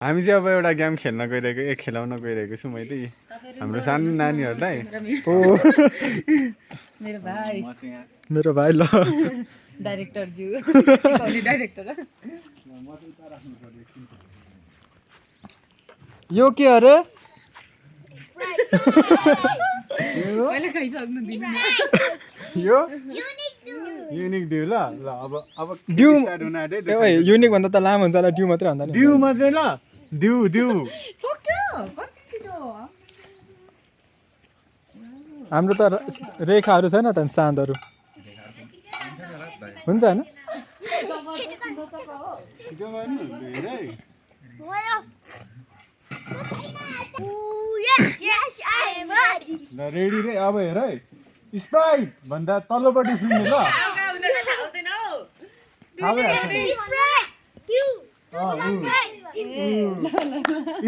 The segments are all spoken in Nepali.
हामी चाहिँ अब एउटा गेम खेल्न गइरहेको खेलाउन गइरहेको छु मैले हाम्रो सानो नानीहरूलाई ओ मेरो भाइ ल डाइरेक्टर ज्यू सिकाउने डाइरेक्टर यो के अरे पहिला खाइसक्नु दिनु यो युनिक ड्यू ल ल अब ड्यू स्टार्ट हुन आँट्यो ए ओइ युनिक भन्दा त लामो हुन्छ होला ड्यू मात्रै भन्दा नि ड्यू मात्रै ल ड्यू ड्यू सक्यो कति छिटो हाम्रो त रेखाहरू छैन त साँधहरू हुन्छ होइन छिटो गर्नु धेरै ल रेडी रे अब हेर है स्प्राइट भन्दा तल्लोपट्टि सुन्ने ल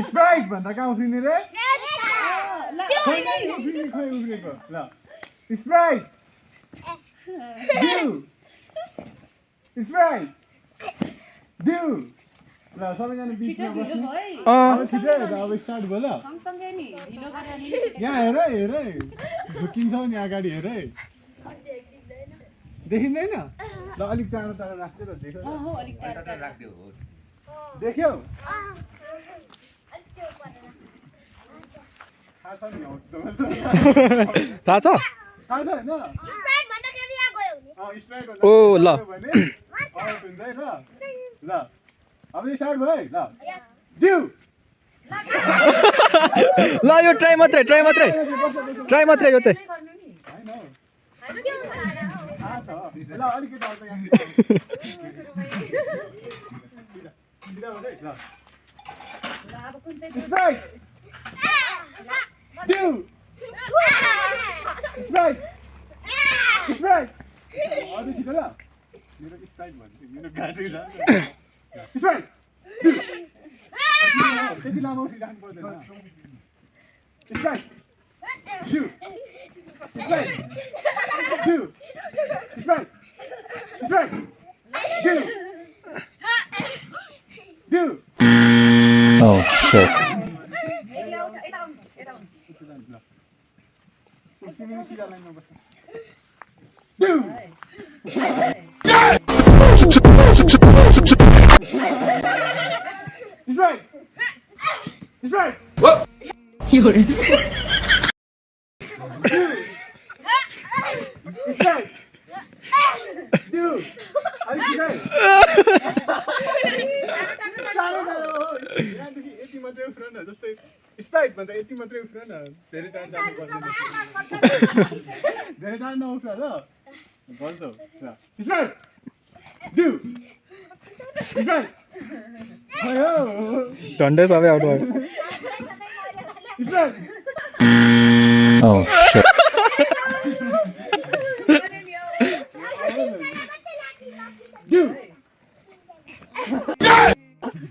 स्प्राइट भन्दा कहाँ उफ्रिने रे खै उफ्रेको ल स्प्राइट ड्यू स्प्राइट ड्यू ल सबैजना बिचमा बस्नु अब छिटै अब स्टार्ट भयो ल यहाँ हेर हेर झुकिन्छौ नि अगाडि हेर देखिँदैन ल अलिक टाढो टाढो राख्छु र देख्यो देख्यौ थाहा छ नि थाहा छ थाहा छ होइन ओ ल ल अब स्टार्ट भयो है ल ड्यू ल यो ट्राई मात्रै यो चाहिँ ल अलिकति आउँछ यहाँ स्प्राइट ड्यू स्प्राइट स्प्राइट अझै छिटो ल मेरो स्प्राइट भन्छु मेरो गाडी ल स्प्राइट त्यति लामो उठिरहनु पर्दैन Sprite due Sprite due Sprite Sprite due due Oh shit. Dude! He's right! He's right! What? You're Dude! He's right! Dude! Are you right? यहाँदेखि यति मात्रै उफ्र न जस्तै स्प्राइट भन्दा यति मात्रै उफ्र न धेरै टाढो जानु पर्दैन धेरै टाढो नउफ्र ल भन्छौ ल स्प्राइट डु स्प्राइट भयो झन्डै सबै आउट भयो Sprite Oh shit. Do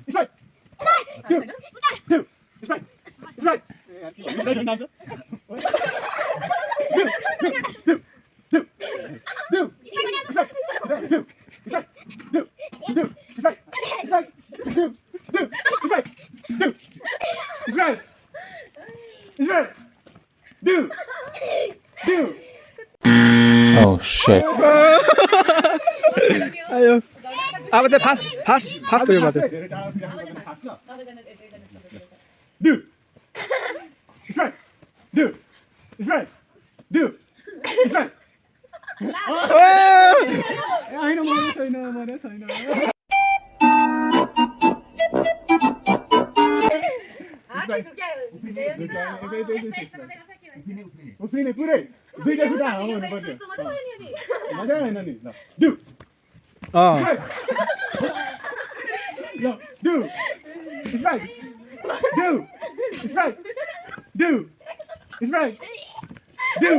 Sprite do do Sprite Sprite Sprite नाम छ Oh shit. आयो अब चाहिँ फास्ट भयो बाटो Do. It's right. Do. It's right. Do. It's right. I know more छैन मरे छैन उफ्रिने पुरै दुईटा खुट्टा हावा हुनु पर्छ मजा होइन नि ल डु ल do it's right do it's right do it's right do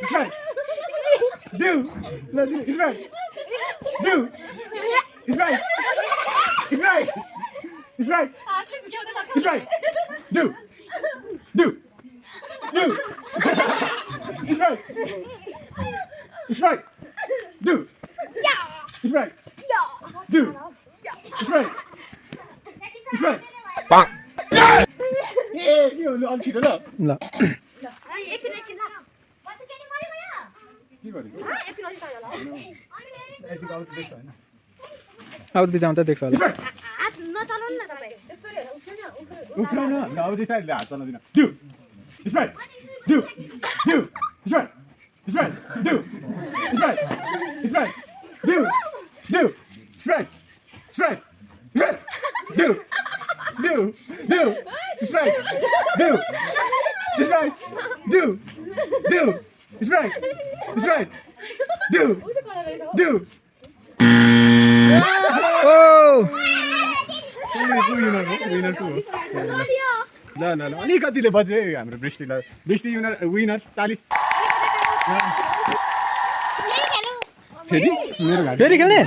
it's right do ल it's right do it's right it's right it's right it's right do do Do. It's right. It's right. Do. Yeah. It's right. Yeah. Do. It's right. Strike a के हो अलि छिटो ल ल के गरेको यति आउट देख्छ हैन अब दुई जाउँ त देख्छ होला उफ्राउन न अब त्यसरी हात चलाउन दिन do strike do do strike strike do strike strike do do strike strike do do do strike do strike do do strike strike do do ओ विनर को ल ल ल अलिकतिले बज्यो है हाम्रो बृष्टिलाई बृष्टि विनर ताली फेरि मेरो घाँटी फेरि खेल्ने